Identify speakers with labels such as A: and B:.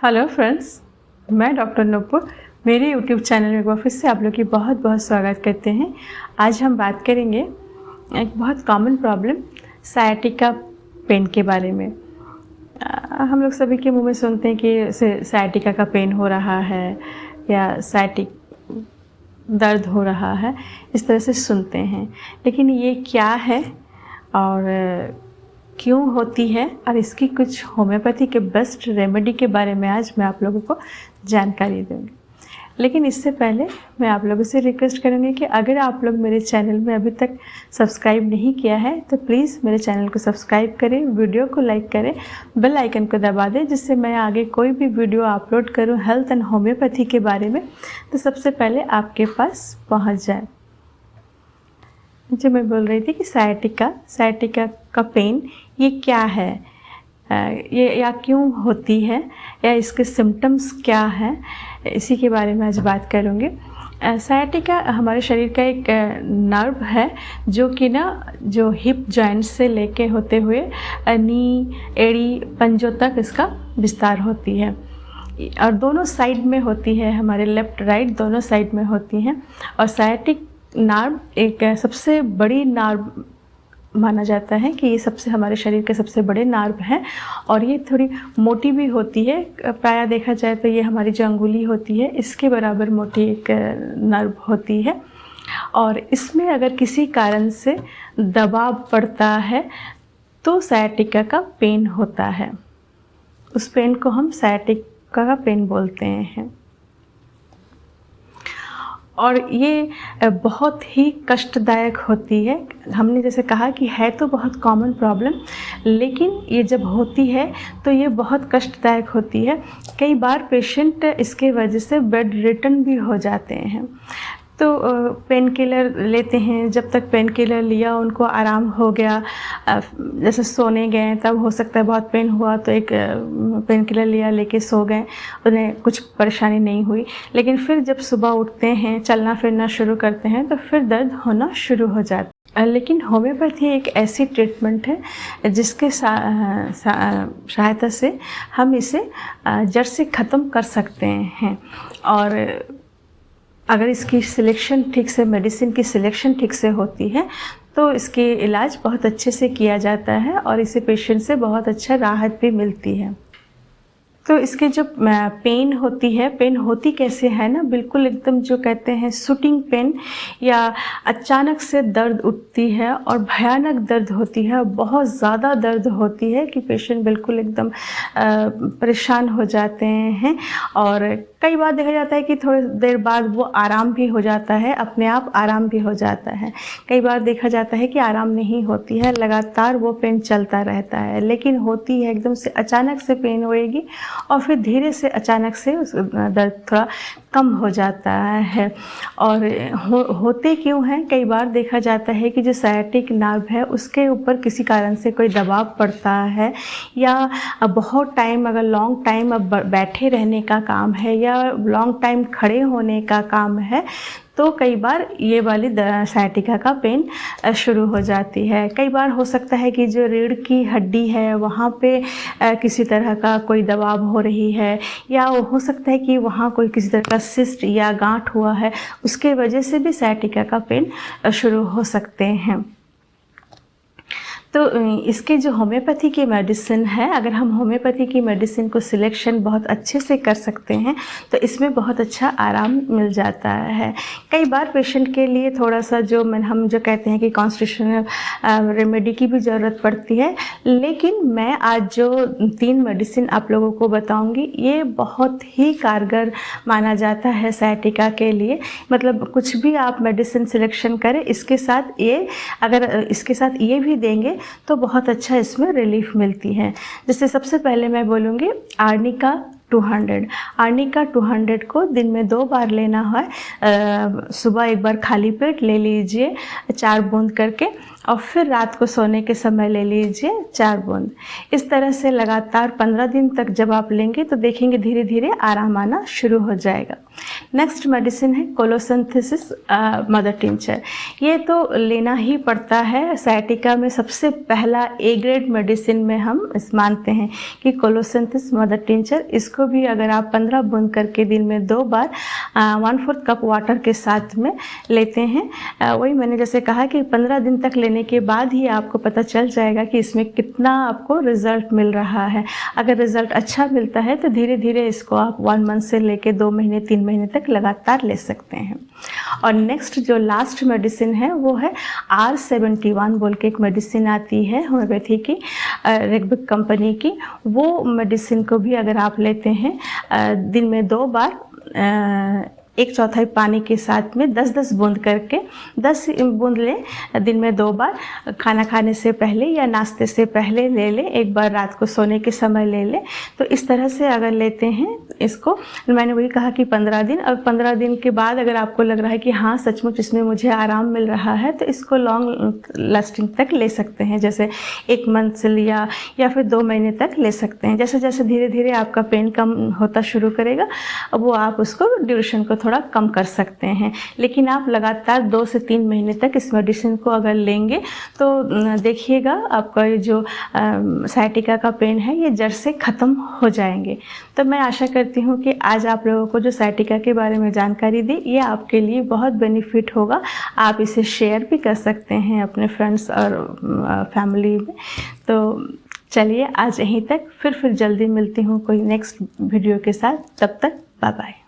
A: Hello friends, मैं doctor Nupur मेरे YouTube channel में एक बार फिर से आप लोग की बहुत बहुत स्वागत करते हैं। आज हम बात करेंगे एक बहुत कॉमन प्रॉब्लम सायाटिका पेन के बारे में। हम लोग सभी के मुंह में सुनते हैं कि सायाटिका का पेन हो रहा है या सायाटिक दर्द हो रहा है, इस तरह से सुनते हैं। लेकिन ये क्या है और क्यों होती है और इसकी कुछ होम्योपैथी के बेस्ट रेमेडी के बारे में आज मैं आप लोगों को जानकारी दूंगी। लेकिन इससे पहले मैं आप लोगों से रिक्वेस्ट करूंगी कि अगर आप लोग मेरे चैनल में अभी तक सब्सक्राइब नहीं किया है तो प्लीज़ मेरे चैनल को सब्सक्राइब करें, वीडियो को लाइक करें, बेल आइकन को दबा दें, जिससे मैं आगे कोई भी वीडियो अपलोड करूं हेल्थ एंड होम्योपैथी के बारे में तो सबसे पहले आपके पास पहुँच जाए। जो मैं बोल रही थी कि सायाटिका का पेन ये क्या है, ये या क्यों होती है या इसके सिम्टम्स क्या हैं, इसी के बारे में आज बात करूँगी। सायाटिका हमारे शरीर का एक नर्व है जो कि जो हिप जॉइंट से लेके होते हुए नी, एड़ी, पंजों तक इसका विस्तार होती है और दोनों साइड में होती है, हमारे लेफ़्ट राइट दोनों साइड में होती हैं। और सायाटिक नर्व एक सबसे बड़ी नर्व माना जाता है कि ये सबसे हमारे शरीर के सबसे बड़े नर्व हैं और ये थोड़ी मोटी भी होती है। प्रायः देखा जाए तो ये हमारी जो अंगुली होती है इसके बराबर मोटी एक नर्व होती है और इसमें अगर किसी कारण से दबाव पड़ता है तो सायाटिका का पेन होता है। उस पेन को हम सायाटिका का पेन बोलते हैं और ये बहुत ही कष्टदायक होती है। हमने जैसे कहा कि है तो बहुत कॉमन प्रॉब्लम, लेकिन ये जब होती है तो ये बहुत कष्टदायक होती है। कई बार पेशेंट इसके वजह से बेड रिटर्न भी हो जाते हैं। तो पेन किलर लेते हैं, जब तक पेन किलर लिया उनको आराम हो गया, जैसे सोने गए तब हो सकता है बहुत पेन हुआ तो एक पेन किलर लिया, लेके सो गए, उन्हें कुछ परेशानी नहीं हुई। लेकिन फिर जब सुबह उठते हैं, चलना फिरना शुरू करते हैं तो फिर दर्द होना शुरू हो जाता है। लेकिन होम्योपैथी एक ऐसी ट्रीटमेंट है जिसके सहायता से हम इसे जड़ से ख़त्म कर सकते हैं। और अगर इसकी सिलेक्शन ठीक से, मेडिसिन की सिलेक्शन ठीक से होती है तो इसकी इलाज बहुत अच्छे से किया जाता है और इसे पेशेंट से बहुत अच्छा राहत भी मिलती है। तो इसके जो पेन होती है, पेन होती कैसे है बिल्कुल एकदम जो कहते हैं शूटिंग पेन, या अचानक से दर्द उठती है और भयानक दर्द होती है, बहुत ज़्यादा दर्द होती है कि पेशेंट बिल्कुल एकदम परेशान हो जाते हैं। और कई बार देखा जाता है कि थोड़ी देर बाद वो आराम भी हो जाता है, अपने आप आराम भी हो जाता है। कई बार देखा जाता है कि आराम नहीं होती है, लगातार वो पेन चलता रहता है। लेकिन होती है एकदम से अचानक से पेन होएगी और फिर धीरे से अचानक से उस दर्द थोड़ा कम हो जाता है। और होते क्यों हैं, कई बार देखा जाता है कि जो सायाटिक नर्व है उसके ऊपर किसी कारण से कोई दबाव पड़ता है, या बहुत टाइम, अगर लॉन्ग टाइम अब बैठे रहने का काम है या लॉन्ग टाइम खड़े होने का काम है तो कई बार ये वाली सायाटिका का पेन शुरू हो जाती है। कई बार हो सकता है कि जो रीढ़ की हड्डी है वहाँ पे किसी तरह का कोई दबाव हो रही है, या हो सकता है कि वहाँ कोई किसी तरह का सिस्ट या गांठ हुआ है, उसके वजह से भी सायाटिका का पेन शुरू हो सकते हैं। तो इसके जो होम्योपैथी की मेडिसिन है, अगर हम होम्योपैथी की मेडिसिन को सिलेक्शन बहुत अच्छे से कर सकते हैं तो इसमें बहुत अच्छा आराम मिल जाता है। कई बार पेशेंट के लिए थोड़ा सा हम जो कहते हैं कि कॉन्स्टिट्यूशनल रेमेडी की भी ज़रूरत पड़ती है। लेकिन मैं आज जो 3 मेडिसिन आप लोगों को बताऊंगी ये बहुत ही कारगर माना जाता है सायाटिका के लिए। मतलब कुछ भी आप मेडिसिन सिलेक्शन करें, इसके साथ ये, अगर इसके साथ ये भी देंगे तो बहुत अच्छा इसमें रिलीफ मिलती है। जैसे सबसे पहले मैं बोलूँगी आर्निका 200। आर्निका 200 को दिन में 2 बार लेना है। सुबह एक बार खाली पेट ले लीजिए 4 बूंद करके, और फिर रात को सोने के समय ले लीजिए 4 बूंद। इस तरह से लगातार 15 दिन तक जब आप लेंगे तो देखेंगे धीरे धीरे आराम आना शुरू हो जाएगा। नेक्स्ट मेडिसिन है कोलोसिंथेसिस मदर टिंचर। ये तो लेना ही पड़ता है, साइटिका में सबसे पहला ए ग्रेड मेडिसिन में हम इस मानते हैं कि कोलोसिंथेसिस मदर टिंचर। इसको भी अगर आप 15 बूंद करके दिन में 2 बार 1/4 कप वाटर के साथ में लेते हैं, वही मैंने जैसे कहा कि 15 दिन तक लेने के बाद ही आपको पता चल जाएगा कि इसमें कितना आपको रिज़ल्ट मिल रहा है। अगर रिज़ल्ट अच्छा मिलता है तो धीरे धीरे इसको आप 1 मंथ से लेके 2 महीने 3 महीने तक लगातार ले सकते हैं। और नेक्स्ट जो लास्ट मेडिसिन है वो है R71 बोल के एक मेडिसिन आती है होम्योपैथी की, रेगबिक कंपनी की। वो मेडिसिन को भी अगर आप लेते हैं दिन में 2 बार 1/4 पानी के साथ में 10-10 बूंद करके 10 बूंद लें दिन में 2 बार, खाना खाने से पहले या नाश्ते से पहले ले लें, एक बार रात को सोने के समय ले लें। तो इस तरह से अगर लेते हैं इसको, मैंने वही कहा कि 15 दिन, और 15 दिन के बाद अगर आपको लग रहा है कि हाँ सचमुच इसमें मुझे आराम मिल रहा है तो इसको लॉन्ग लास्टिंग तक ले सकते हैं, जैसे 1 मंथ से लिया या फिर 2 महीने तक ले सकते हैं। जैसे जैसे धीरे धीरे आपका पेन कम होता शुरू करेगा वो आप उसको ड्यूरेशन को थोड़ा कम कर सकते हैं। लेकिन आप लगातार 2 से 3 महीने तक इस मेडिसिन को अगर लेंगे तो देखिएगा आपका ये जो साइटिका का पेन है ये जड़ से ख़त्म हो जाएंगे। तो मैं आशा करती हूँ कि आज आप लोगों को जो साइटिका के बारे में जानकारी दी ये आपके लिए बहुत बेनिफिट होगा। आप इसे शेयर भी कर सकते हैं अपने फ्रेंड्स और फैमिली में। तो चलिए आज यहीं तक, फिर जल्दी मिलती हूँ कोई नेक्स्ट वीडियो के साथ। तब तक बाय बाय।